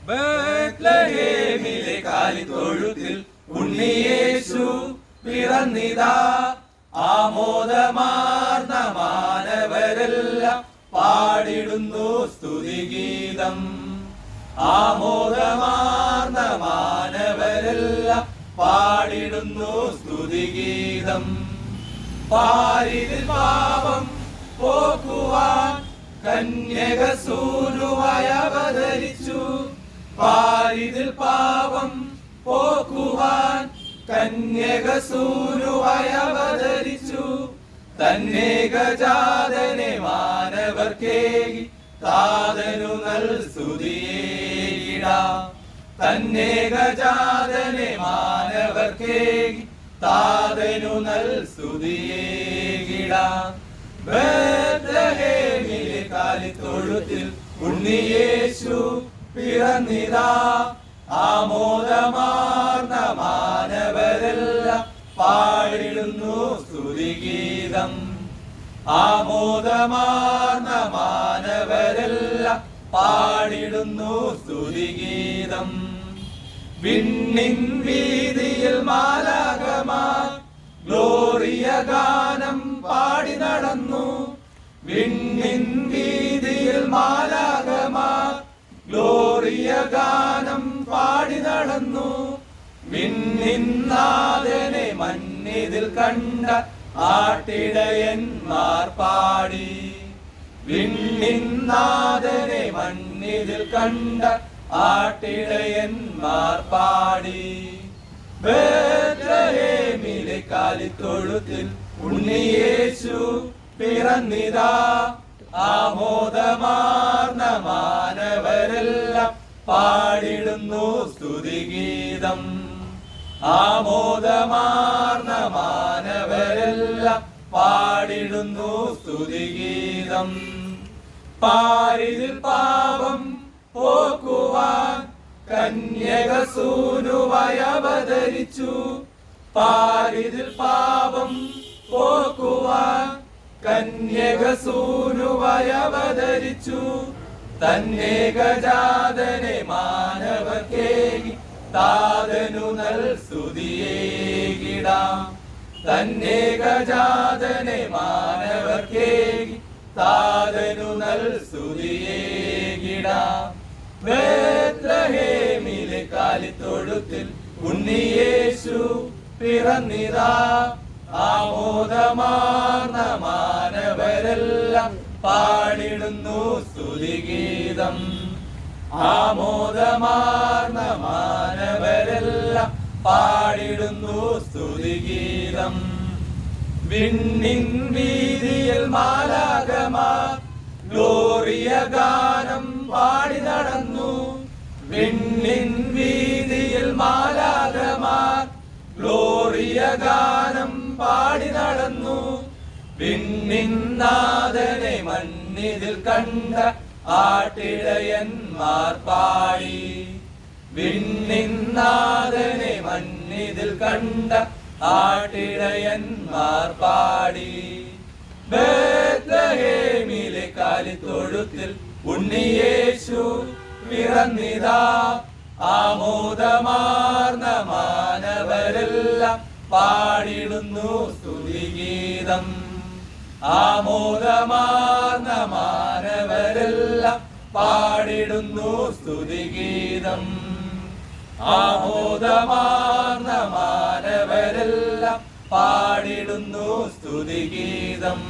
ബേത്ലഹേമിലെ കാലിത്തൊഴുത്തിൽ ഉണ്ണിയേശു പിറന്നിതാ. ആമോദമാർന്ന മാനവരെല്ലാം പാടിടുന്നു സ്തുതിഗീതം. ആമോദമാർന്ന മാനവരെല്ലാം പാടിടുന്നു സ്തുതിഗീതം. പാരിതിൽ പാപം പോക്കുവാൻ കന്യകസൂനുവായി അവതരിച്ചു. പാരിതിൽ പാപം പോക്കുവാൻ കന്യകസൂനുവായി അവതരിച്ചു. തന്നേകജാതനെ മാനവർക്കേകി താതനു നൽ സ്തുതിയേകിടാം. തന്നേകജാതനെ മാനവർക്കേകി താതനു നൽ സ്തുതിയേകിടാം. ബേത്ലഹേമിലെ കാലിത്തൊഴുത്തിൽ ഉണ്ണിയേശു പിറന്നിതാ. ആമോദമാർന്ന മാനവരെല്ലാം പാടിടുന്നു സ്തുതിഗീതം. ആമോദമാർന്ന മാനവരെല്ലാം പാടിടുന്നു സ്തുതിഗീതം. വിണ്ണിൻ വീതിയിൽ മാലാഖമാർ ഗ്ലോറിയ ഗാനം പാടി നടന്നു. വിണ്ണിൻ വീതിയിൽ മാലാഖമാർ ഗ്ലോറിയ ഗാനം പാടി നടന്നു. വിണ്ണിൻ നാഥനെ മന്നിതിൽ കണ്ട ആട്ടിടയന്മാർ പാടി. വിണ്ണിൻ നാഥനെ മന്നിതിൽ കണ്ട ആട്ടിടയന്മാർ പാടി. ബേത്ലഹേമിലെ കാലിത്തൊഴുത്തിൽ ഉണ്ണിയേശു പിറന്നിതാ. ആമോദമാർന്ന മാനവരെല്ലാം പാടിടുന്നു സ്തുതിഗീതം. ആമോദമാർന്ന മാനവരെല്ലാം പാടിടുന്നു സ്തുതിഗീതം. പാരിതിൽ പാപം പോക്കുവാൻ കന്യകസൂനുവായി അവതരിച്ചു. പാരിതിൽ പാപം പോക്കുവാൻ കന്യകസൂനുവായി അവതരിച്ചു. തന്നേകജാതനെ മാനവർക്കേകി താതനു നൽ സ്തുതിയേകിടാം. തന്നേകജാതനെ മാനവർക്കേകി താതനു നൽ സ്തുതിയേകിടാം. ബേത്ലഹേമിലെ കാലിത്തൊഴുത്തിൽ ഉണ്ണിയേശു പിറന്നിതാ. ആമോദമാർന്ന മാനവരെല്ലാം പാടിടുന്നു സ്തുതിഗീതം. ആമോദമാർന്ന മാനവരെല്ലാം പാടിടുന്നു സ്തുതിഗീതം. വിണ്ണിൻ വീതിയിൽ മാലാഖമാർ ഗ്ലോറിയ ഗാനം പാടി നടന്നു. വിണ്ണിൻ വീതിയിൽ മാലാഖമാർ ഗ്ലോറിയ ഗാനം പാടി നടന്നു. വിണ്ണിൻ നാഥനെ മന്നിതിൽ കണ്ട ആട്ടിടയന്മാർ പാടി. വിണ്ണിൻ നാഥനെ മന്നിതിൽ കണ്ട ആട്ടിടയന്മാർ പാടി. ബേത്ലഹേമിലെ കാലിത്തൊഴുത്തിൽ ഉണ്ണിയേശു പിറന്നിതാ. ആമോദമാർന്ന മാനവരെല്ലാം പാടിടുന്നു സ്തുതിഗീതം. ആമോദമാർന്ന മാനവരെല്ലാം പാടിടുന്നു സ്തുതിഗീതം. ആമോദമാർന്ന മാനവരെല്ലാം പാടിടുന്നു സ്തുതിഗീതം.